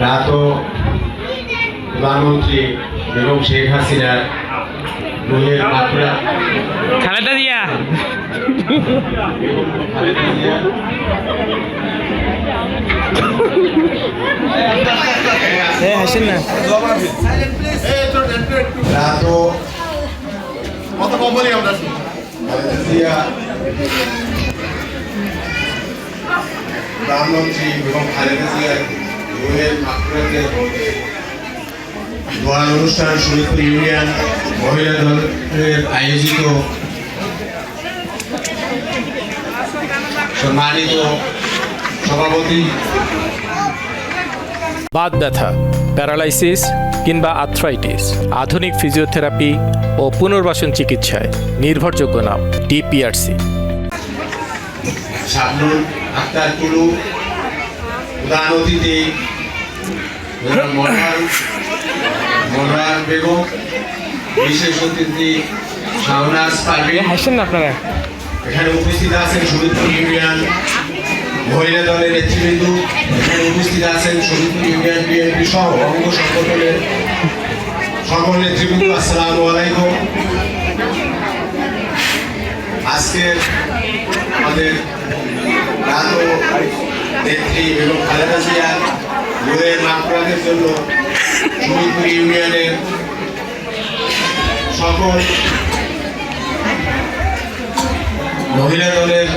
রাতও প্রধানমন্ত্রী বেগম শেখ হাসিনার রুহের মাগফিরাত খালেদা জিয়া খালেদা জিয়া হাসেন না রাতও খালেদা জিয়া প্রধানমন্ত্রী বেগম খালেদা জিয়ার রুহের মাগফিরাতের দোয়া অনুষ্ঠান শরীয়তপুর ইউনিয়ন মহিলা দলের আয়োজিত সম্মানিত সভাপতি বাত ব্যথা, প্যারালাইসিস কিংবা আর্থ্রাইটিস, আধুনিক ফিজিওথেরাপি ও পুনর্বাসন চিকিৎসায় নির্ভরযোগ্য নাম ডিপিআরসি। শাবনুর আক্তার কুলু, প্রধান অতিথি মনোয়ার বেগম, বিশেষ অতিথি শাহনাজ পারভিন। হাসেন না আপনারা। এখানে উপস্থিত আছেন শরীয়তপুর ইউনিয়ন মহিলা দলের নেতৃবৃন্দ, এখানে উপস্থিত আছেন শরীয়তপুর ইউনিয়ন বিএনপি সহ অঙ্গ সংগঠনের সকল নেতৃবৃন্দ। আসসালামু আলাইকুম। আজকের আমাদের রাত নেত্রী বেগম খালেদা জিয়ার রুহের মাগফিরাতের জন্য শরীয়তপুর ইউনিয়নের সকল মহিলা দলের